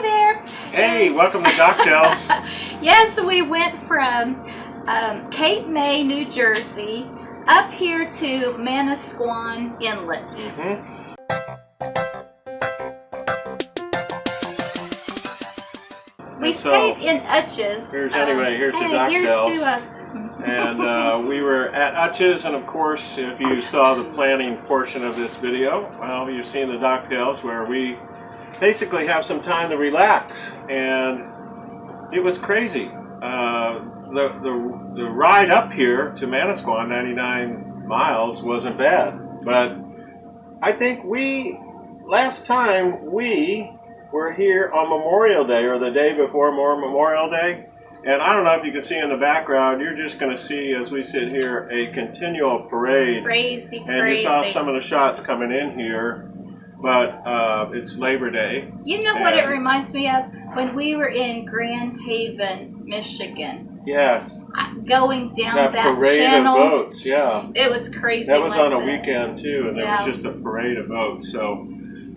Hi there. Hey, welcome to Docktails. Yes, we went from Cape May, New Jersey, up here to Manasquan Inlet. We stayed in Utches. Here's here's the Docktails. Here's to us. And we were at Utches, and of course, if you saw the planning portion of this video, well, you've seen the Docktails, where we basically have some time to relax, and it was crazy. The ride up here to Manasquan, 99 miles, wasn't bad, but I think last time we were here on Memorial Day, or the day before Memorial Day, and I don't know if you can see in the background, you're just going to see, as we sit here, a continual parade. Crazy. And you saw some of the shots coming in here, but it's Labor Day. You know what it reminds me of? When we were in Grand Haven, Michigan. Yes. Going down that parade channel. of boats, yeah. It was crazy. That was on a weekend too, and there was just a parade of boats. So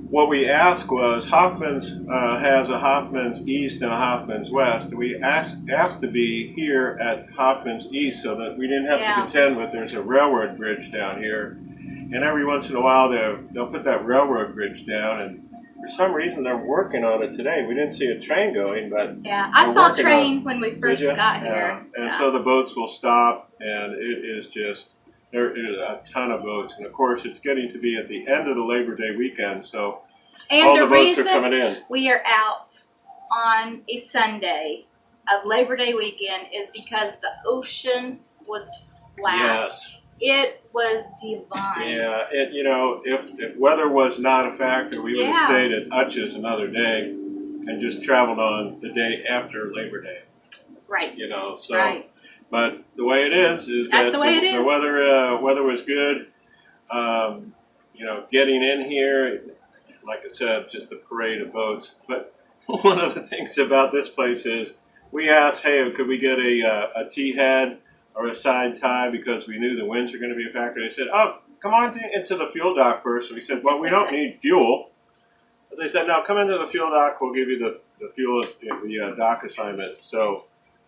what we asked was, Hoffman's has a Hoffman's East and a Hoffman's West. We asked to be here at Hoffman's East so that we didn't have to contend with there's a railroad bridge down here. And every once in a while they'll put that railroad bridge down, and for some reason they're working on it today. We didn't see a train going, but I saw a train when we first got here. And so the boats will stop, and it is just, there is a ton of boats, and of course it's getting to be at the end of the Labor Day weekend, so all the boats are coming in. We are out on a Sunday of Labor Day weekend is because the ocean was flat. Yes. It was divine. Yeah, if weather was not a factor, we would have stayed at Utches another day and just traveled on the day after Labor Day. Right. But the way it is That's that the way it is. weather was good. Getting in here, like I said, just a parade of boats. But one of the things about this place is we asked, hey, could we get a T-head or a side tie, because we knew the winds were going to be a factor. They said, oh, come on into the fuel dock first. So we said, well, we don't need fuel. But they said, no, come into the fuel dock. We'll give you the fuel, the dock assignment. So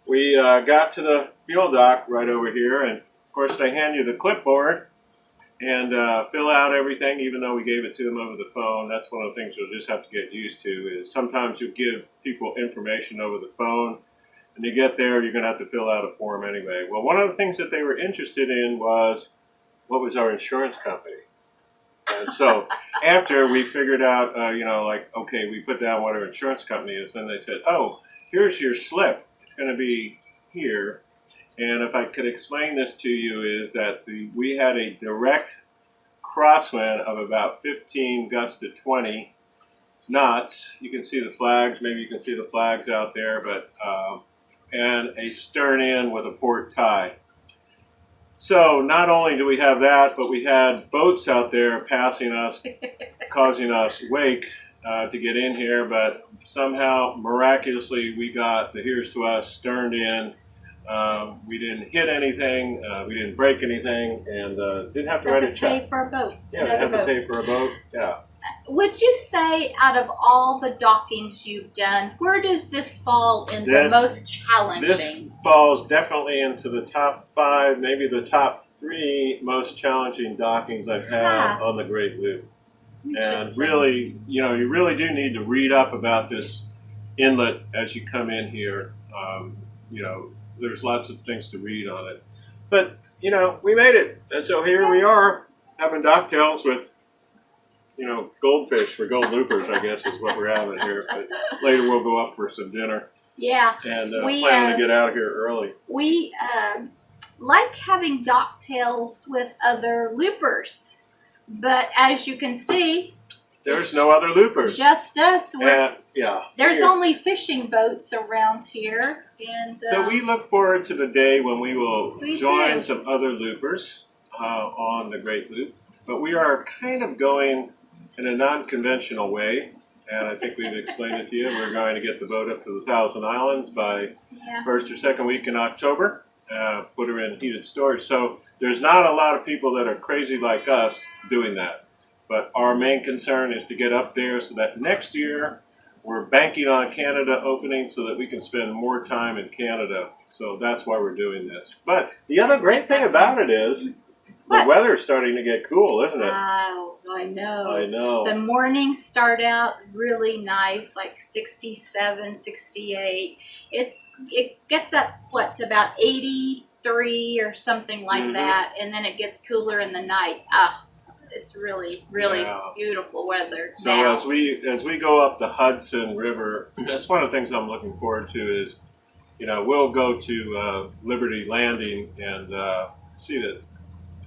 we got to the fuel dock right over here. And, of course, they hand you the clipboard and fill out everything, even though we gave it to them over the phone. That's one of the things you'll just have to get used to, is sometimes you give people information over the phone, and you get there, you're going to have to fill out a form anyway. Well, one of the things that they were interested in was, what was our insurance company? And so after we figured out, okay, we put down what our insurance company is, then they said, oh, here's your slip. It's going to be here. And if I could explain this to you, is that we had a direct crosswind of about 15 gusts to 20 knots. You can see the flags. Maybe you can see the flags out there, but and a stern in with a port tie. So not only do we have that, but we had boats out there passing us, causing us wake to get in here, but somehow, miraculously, we got the here's to us sterned in. We didn't hit anything, we didn't break anything, and didn't have to write a check. Pay for a boat. Yeah, didn't have to pay for a boat, yeah. Would you say, out of all the dockings you've done, where does this fall in the most challenging? This falls definitely into the top 5, maybe the top 3 most challenging dockings I've had on the Great Loop. And really, you really do need to read up about this inlet as you come in here. There's lots of things to read on it. But, we made it. And so here we are, having Docktails with goldfish for gold loopers, I guess, is what we're having here. But later we'll go up for some dinner. Yeah. And plan to get out of here early. We like having Docktails with other loopers. But as you can see, there's no other loopers. Just us. There's here. Only fishing boats around here. And so we look forward to the day when we will join some other loopers on the Great Loop. But we are kind of going in a non-conventional way, and I think we've explained it to you. We're going to get the boat up to the Thousand Islands by first or second week in October, put her in heated storage. So there's not a lot of people that are crazy like us doing that. But our main concern is to get up there so that next year we're banking on Canada opening so that we can spend more time in Canada. So that's why we're doing this. But the other great thing about it is the weather's starting to get cool, isn't it? Wow, I know. I know. The mornings start out really nice, like 67, 68. It gets up, what, to about 83 or something like that, and then it gets cooler in the night. It's really, really beautiful weather So now. as we go up the Hudson River, that's one of the things I'm looking forward to is, we'll go to Liberty Landing and see the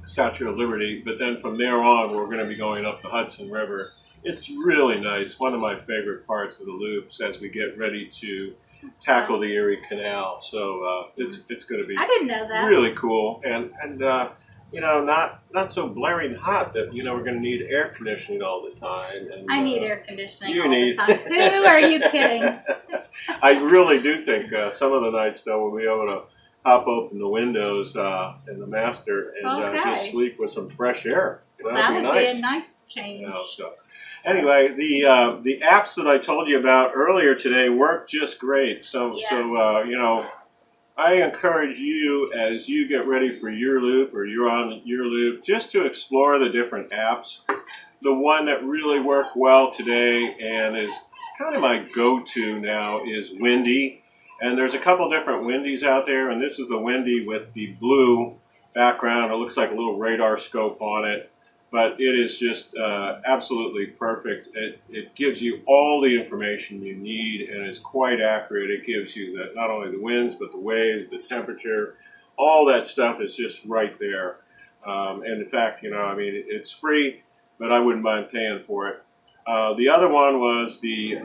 Statue of Liberty, but then from there on, we're going to be going up the Hudson River. It's really nice. One of my favorite parts of the loops as we get ready to tackle the Erie Canal. So it's going to be I didn't know that. Really cool, and not so blaring hot that we're going to need air conditioning all the time. And I need air conditioning you all need. the time. Who are you kidding? I really do think some of the nights though we'll be able to pop open the windows in the master and just sleep with some fresh air. That would be a nice change. So anyway, the apps that I told you about earlier today work just great. So I encourage you as you get ready for your loop or you're on your loop just to explore the different apps. The one that really worked well today and is kind of my go-to now is Windy. And there's a couple different Windies out there, and this is the Windy with the blue background. It looks like a little radar scope on it, but it is just absolutely perfect. It gives you all the information you need and is quite accurate. It gives you not only the winds, but the waves, the temperature, all that stuff is just right there. And in fact, it's free, but I wouldn't mind paying for it. The other one was the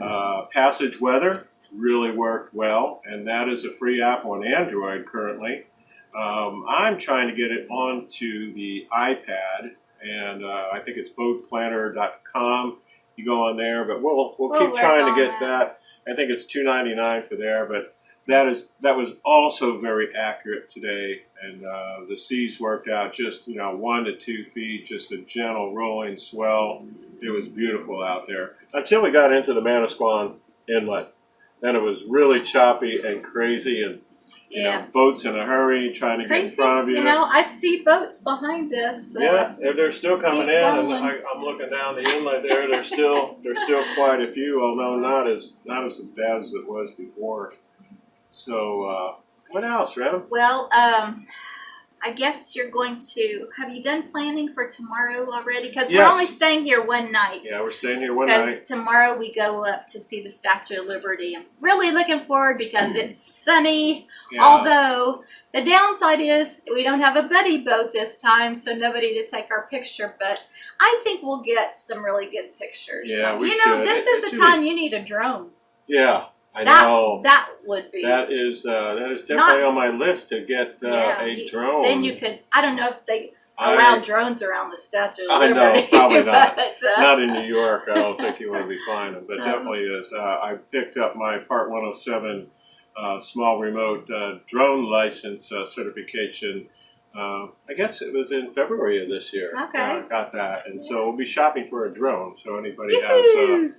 Passage Weather. Really worked well, and that is a free app on Android currently. I'm trying to get it onto the iPad, and I think it's boatplanner.com. You go on there, but we'll keep trying to get that. I think it's $2.99 for there, but that was also very accurate today, and the seas worked out just 1 to 2 feet, just a gentle rolling swell. It was beautiful out there until we got into the Manasquan Inlet. Then it was really choppy and crazy, and boats in a hurry trying to get in front of you. I see boats behind us. They're still coming in, and I'm looking down the inlet there. There's still quite a few, although not as bad as it was before. So what else, Rem? Well, I guess you're going to. Have you done planning for tomorrow already? Because we're only staying here one night. Yeah, we're staying here one night. Because tomorrow we go up to see the Statue of Liberty. I'm really looking forward because it's sunny. Yeah. Although the downside is we don't have a buddy boat this time, so nobody to take our picture. But I think we'll get some really good pictures. Yeah, we should. This is the time you need a drone. Yeah. I know. That would be. That is definitely on my list to get a drone. Then you could. I don't know if they allow drones around the Statue of Liberty. I know, probably not. Not in New York. I don't think you want to be flying them, but definitely is. I picked up my Part 107 small remote drone license certification. I guess it was in February of this year. Okay. I got that, and so we'll be shopping for a drone. So anybody has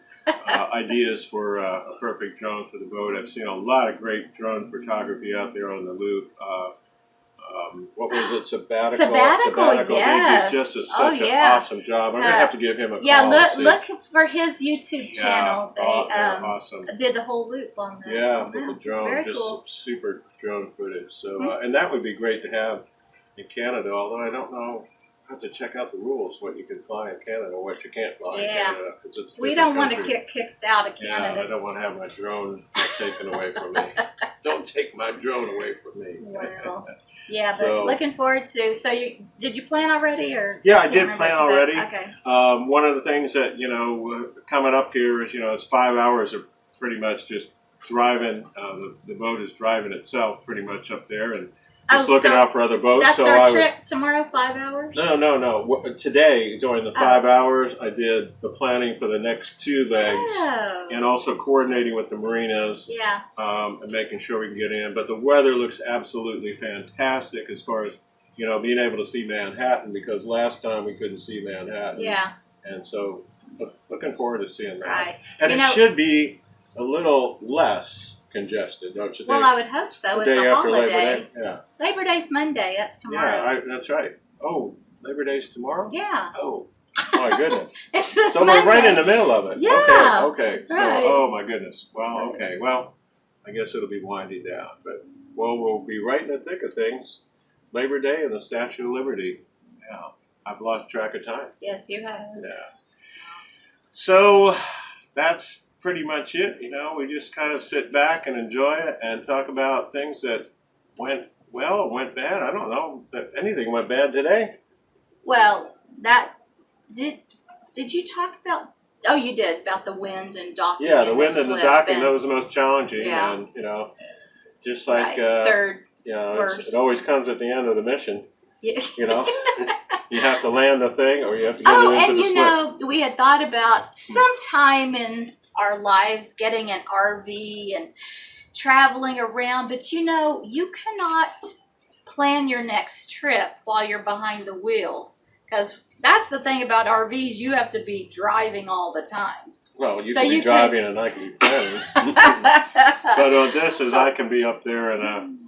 ideas for a perfect drone for the boat. I've seen a lot of great drone photography out there on the loop. What was it? Sabbatical. Yes. He does just such an awesome job. I'm going to have to give him a call. Yeah, look for his YouTube channel. They awesome. did the whole loop on that. Yeah, with the drone. Just cool. Super drone footage. So, and that would be great to have in Canada, although I don't know. I have to check out the rules, what you can fly in Canada, what you can't fly in Canada. We don't want to get kicked out of Canada. Yeah, I don't want to have my drone taken away from me. Don't take my drone away from me. Well, but looking forward to. So, did you plan already, or? Yeah, I did plan already. Okay. One of the things that coming up here is it's 5 hours of pretty much just driving. The boat is driving itself pretty much up there, and just looking out for other boats. That's our trip tomorrow, 5 hours? No. Today, during the 5 hours, I did the planning for the next 2 legs and also coordinating with the marinas and making sure we can get in. But the weather looks absolutely fantastic as far as, being able to see Manhattan, because last time we couldn't see Manhattan. Yeah. And so looking forward to seeing that. Right. And it should be a little less congested, don't you think? Well, I would hope so. The It's day a after Labor holiday. Day? Yeah. Labor Day's Monday. That's tomorrow. Yeah, that's right. Oh, Labor Day's tomorrow? Yeah. Oh, my goodness. It's So we're right in the middle of it. Yeah. Okay. So, Right. oh my goodness. Well, okay. Well, I guess it'll be winding down. But, well, we'll be right in the thick of things. Labor Day and the Statue of Liberty. Yeah. I've lost track of time. Yes, you have. Yeah. So that's pretty much it. You know, we just kind of sit back and enjoy it and talk about things that went well or went bad. I don't know that anything went bad today. Well, did you talk about? Oh, you did about the wind and docking. Yeah, the and wind and the slip docking, that was the most challenging. Yeah. And, you know, just like, right. Third you know, worst. it always comes at the end of the mission. Yeah. You know, you have to land the thing or you have to get Oh, it into and the you slip. know, we had thought about sometime in our lives getting an RV and traveling around, but you know, you cannot plan your next trip while you're behind the wheel, because that's the thing about RVs, you have to be driving all the time. Well, you So can be you driving and I can be planning. But on this is I can be up there and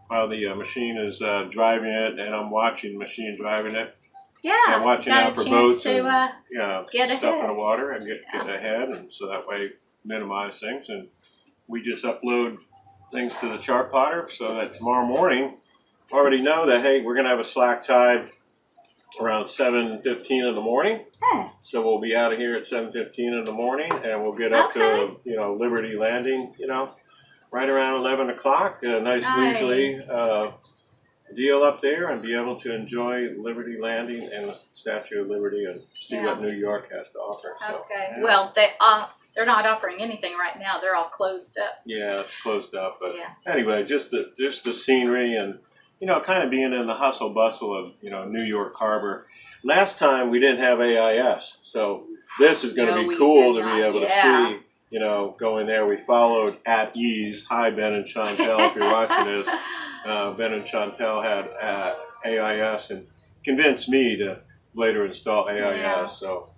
while the machine is driving it and I'm watching the machine driving it. Yeah, And watching got out a for chance boats to and get stuff in ahead. the water and get Yeah. ahead, and so that way minimize things. And we just upload things to the chart plotter so that tomorrow morning already know that, hey, we're gonna have a slack tide around 7:15 in the morning. So we'll be out of here at 7:15 in the morning, and we'll get up to Liberty Landing, right around 11 o'clock. A nice leisurely deal up there, and be able to enjoy Liberty Landing and the Statue of Liberty and see what New York has to offer. So, Okay. yeah. Well, they're not offering anything right now. They're all closed up. Yeah, it's closed up, but Yeah. anyway, just the scenery and kind of being in the hustle bustle of New York Harbor. Last time we didn't have AIS, so this is going to No, be we cool did to be not. able Yeah. to see. Going there, we followed at ease. Hi, Ben and Chantel, if you're watching this. Ben and Chantel had AIS and convinced me to later install AIS. Yeah. So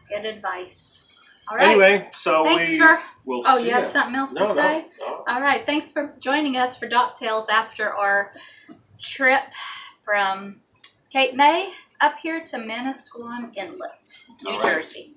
Good advice. All right. anyway, so Thanks for. we'll Oh, see you have ya. something else No, to say? no. All right. Thanks for joining us for Docktails after our trip from Cape May up here to Manasquan Inlet, New All right. Jersey.